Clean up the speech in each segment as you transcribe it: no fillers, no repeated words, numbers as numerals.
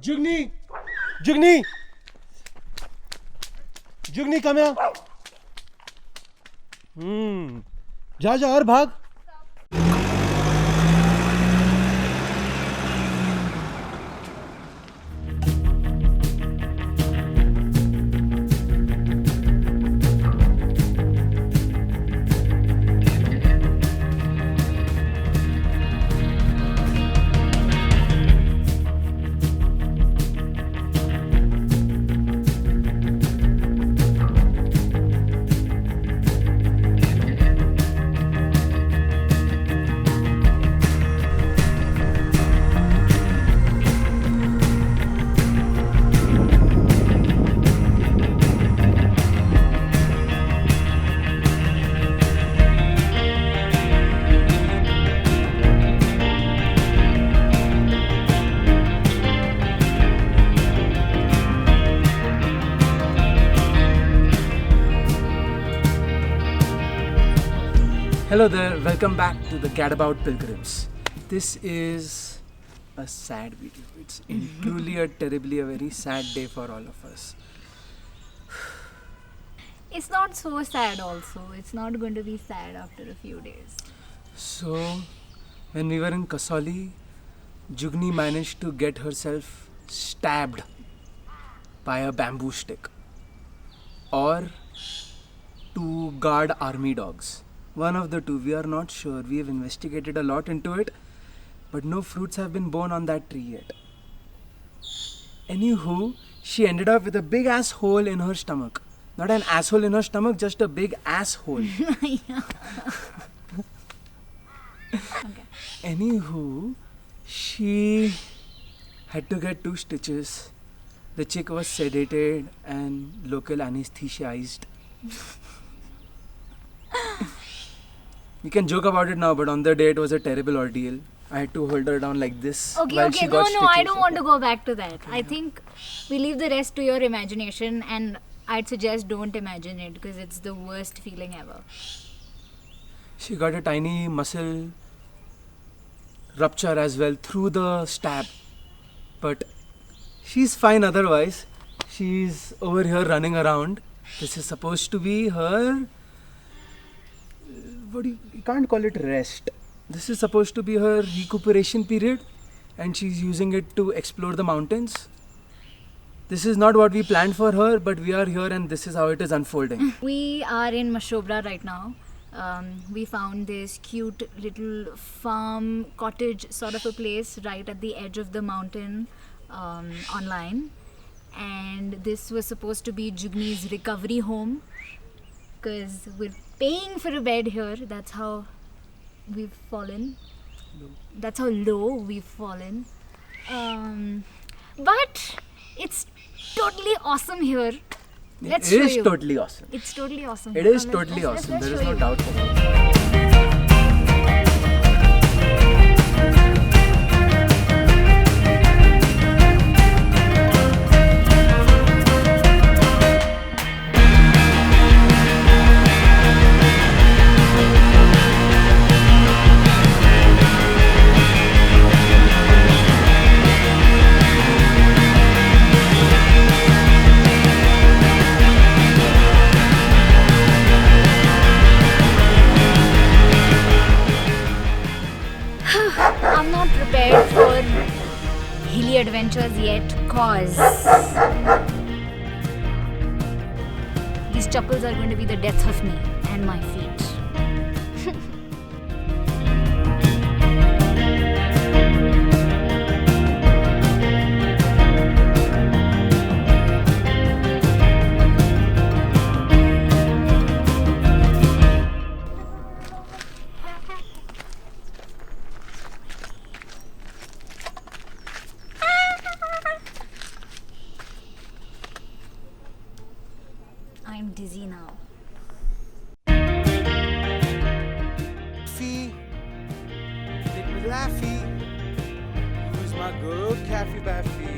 Jugni! Jugni! Jugni, come here! जा जा और भाग. Hello there, welcome back to the Gadabout Pilgrims. This is a sad video. It's truly a very sad day for all of us. It's not so sad also. It's not going to be sad after a few days. So, when we were in Kasauli, Jugni managed to get herself stabbed by a bamboo stick or two guard army dogs. One of the two, we are not sure. We have investigated a lot into it, but no fruits have been born on that tree yet. Anywho, she ended up with a big ass hole in her stomach. Not an asshole in her stomach, just a big asshole. Okay. Anywho, she had to get 2 stitches. The chick was sedated and local anesthetized. We can joke about it now, but on the day it was a terrible ordeal. I had to hold her down like this. Okay, while she no, got stitches. I don't want to go back to that. I think we leave the rest to your imagination, and I'd suggest don't imagine it because it's the worst feeling ever. She got a tiny muscle rupture as well through the stab. But she's fine otherwise. She's over here running around. This is supposed to be her... you can't call it rest. This is supposed to be her recuperation period, and she's using it to explore the mountains. This is not what we planned for her, but we are here and this is how it is unfolding. We are in Mashobra right now. We found this cute little farm cottage sort of a place right at the edge of the mountain online, and this was supposed to be Jugni's recovery home because we're paying for a bed here. That's how we've fallen. That's how low we've fallen. But it's totally awesome here. Let's show you. It is totally awesome. It's totally awesome. It is totally awesome. Let's There is show no you. doubt about it. I'm not prepared for hilly adventures yet cause these chuckles are going to be the death of me and my feet. I'm dizzy now. Laffy, take me Laffy. Who's my good Caffy Baffy?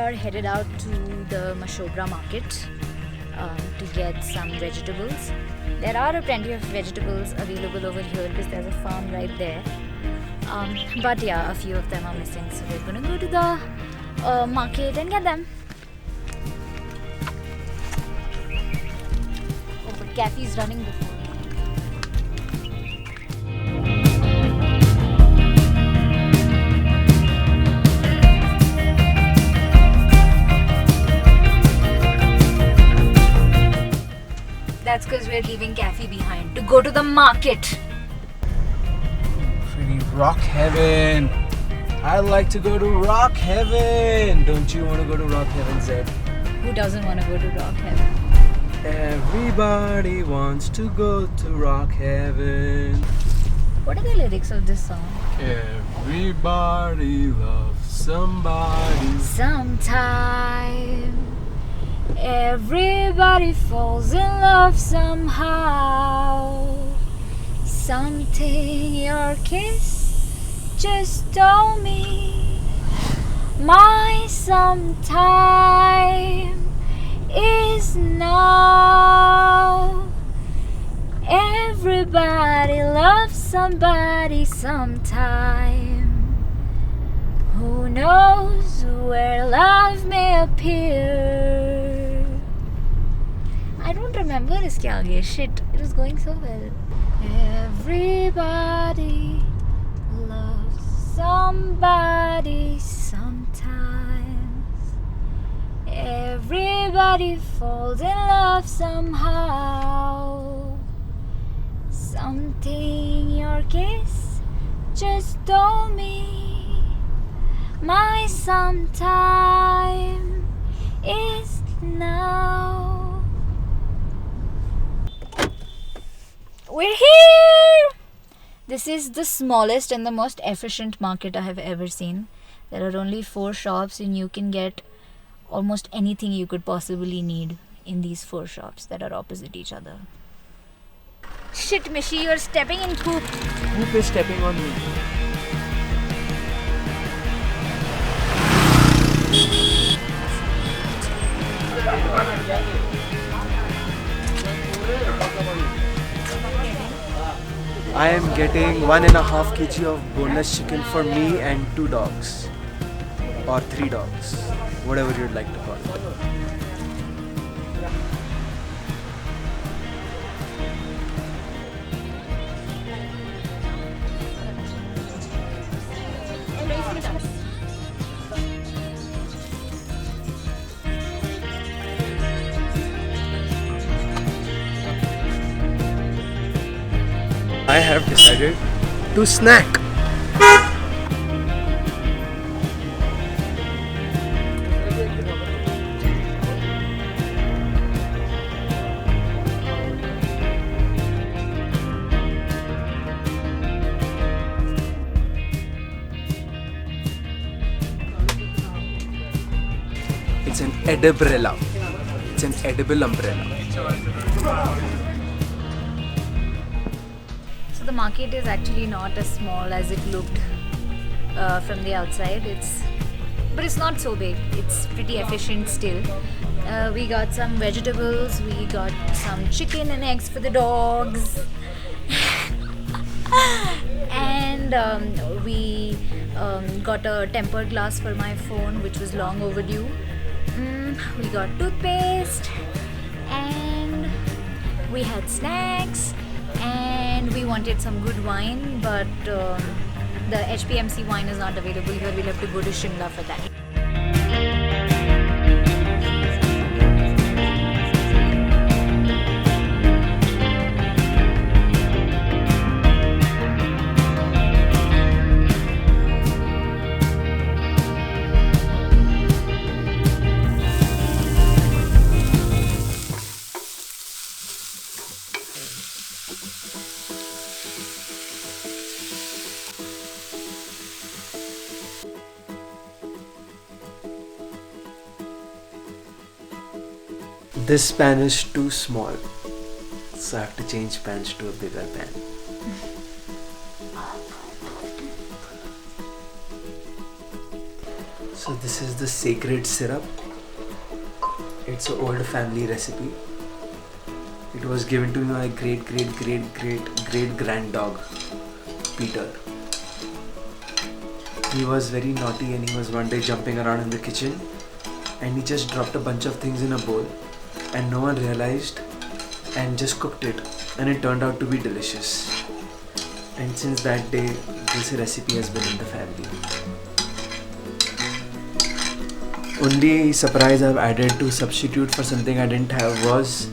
are headed out to the Mashobra market to get some vegetables. There are plenty of vegetables available over here because there's a farm right there. But yeah, a few of them are missing, so we're gonna go to the market and get them. Oh, but Kathy's running before. That's because we're leaving Kathy behind to go to the market. Pretty rock heaven. I'd like to go to rock heaven. Don't you want to go to rock heaven, Zed? Who doesn't want to go to rock heaven? Everybody wants to go to rock heaven. What are the lyrics of this song? Everybody loves somebody. Sometime everybody falls in love somehow. Something your kiss just told me. My sometime is now. Everybody loves somebody sometime. Who knows where love may appear? I don't remember iske aage. Shit, it was going so well. Everybody loves somebody sometimes. Everybody falls in love somehow. Something your kiss just told me. My sometime is now. We're here! This is the smallest and the most efficient market I have ever seen. There are only 4 shops and you can get almost anything you could possibly need in these 4 shops that are opposite each other. Shit, Mishi, you're stepping in poop. Poop is stepping on me. I am getting 1.5 kg of boneless chicken for me and 2 dogs. Or 3 dogs. Whatever you'd like to call it. I have decided to snack. It's an edibrella. It's an edible umbrella. So the market is actually not as small as it looked from the outside. But it's not so big. It's pretty efficient still. We got some vegetables. We got some chicken and eggs for the dogs. And we got a tempered glass for my phone, which was long overdue. We got toothpaste, and we had snacks, and we wanted some good wine, but the HPMC wine is not available here. We'll have to go to Shimla for that. This pan is too small, so I have to change pans to a bigger pan. So this is the sacred syrup. It's an old family recipe. It was given to me by great grand dog, Peter. He was very naughty and he was one day jumping around in the kitchen and he just dropped a bunch of things in a bowl and no one realized and just cooked it, and it turned out to be delicious. And since that day, this recipe has been in the family. Only surprise I've added to substitute for something I didn't have was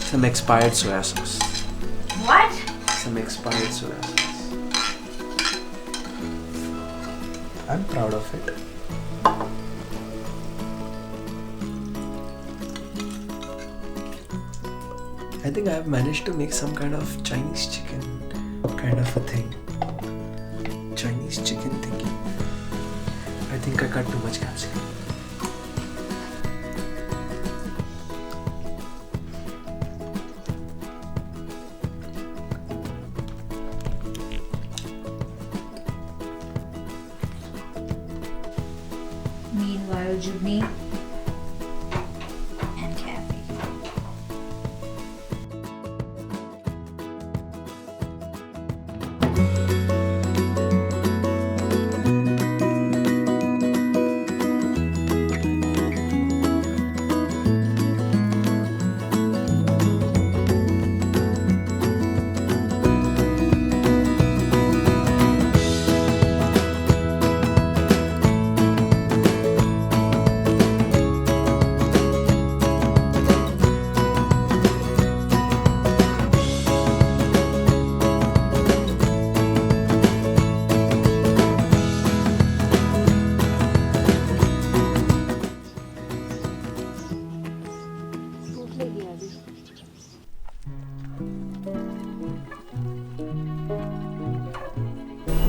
some expired soya sauce. What? Some expired soya sauce. I'm proud of it. I think I've managed to make some kind of Chinese chicken kind of a thing. Chinese chicken thingy. I think I cut too much capsicum. Meanwhile, Jugni and Kathy.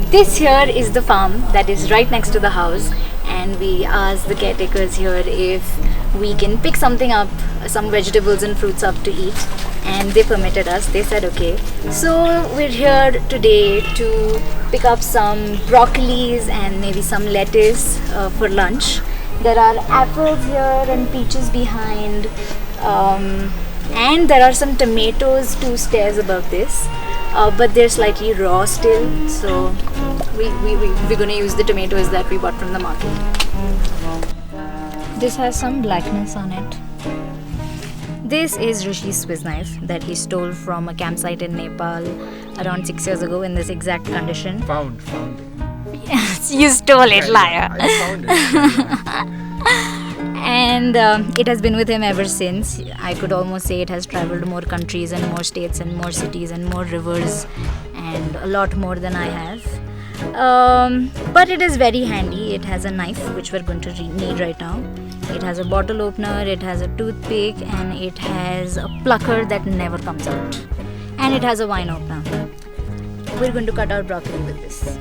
This here is the farm that is right next to the house, and we asked the caretakers here if we can pick something up, some vegetables and fruits up to eat, and they permitted us. They said okay. So we're here today to pick up some broccolis and maybe some lettuce for lunch. There are apples here and peaches behind, and there are some tomatoes 2 stairs above this. But they're slightly raw still, so we're gonna use the tomatoes that we bought from the market. This has some blackness on it. This is Rishi's Swiss knife that he stole from a campsite in Nepal around 6 years ago in this exact condition. Found. Yes, you stole it, liar. I found it. And it has been with him ever since. I could almost say it has traveled more countries and more states and more cities and more rivers and a lot more than I have. But it is very handy. It has a knife which we're going to need right now. It has a bottle opener, it has a toothpick, and it has a plucker that never comes out. And it has a wine opener. We're going to cut our broccoli with this.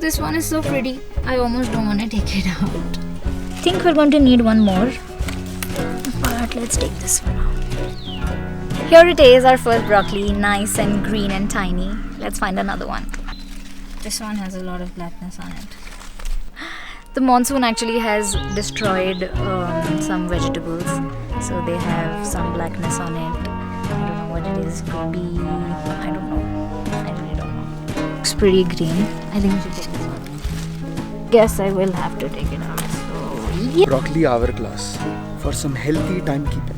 This one is so pretty, I almost don't want to take it out. I think we're going to need one more, but let's take this one out. Here it is, our first broccoli, nice and green and tiny. Let's find another one. This one has a lot of blackness on it. The monsoon actually has destroyed some vegetables, so they have some blackness on it. I don't know what it is, could be, I don't know, I really don't know. Looks pretty green. I think we should take this one. Guess I will have to take it out. Yeah. Broccoli hourglass for some healthy timekeeping.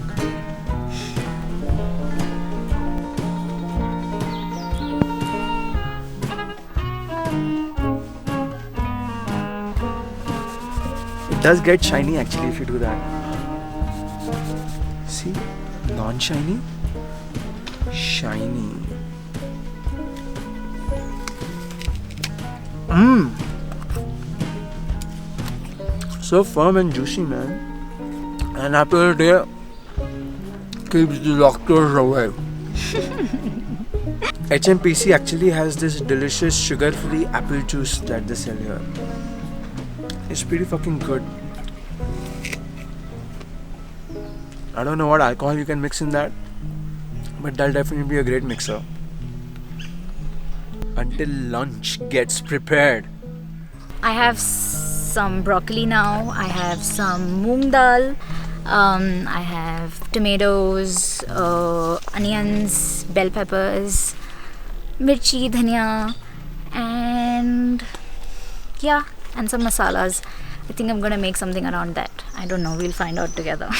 It does get shiny actually if you do that. See? Non-shiny, shiny. So firm and juicy, man. An apple a day keeps the doctors away. HMPC actually has this delicious sugar-free apple juice that they sell here. It's pretty fucking good. I don't know what alcohol you can mix in that, but that'll definitely be a great mixer. Until lunch gets prepared. I have some broccoli now. I have some moong dal. I have tomatoes, onions, bell peppers, mirchi, dhania, and yeah, and some masalas. I think I'm gonna make something around that. I don't know. We'll find out together.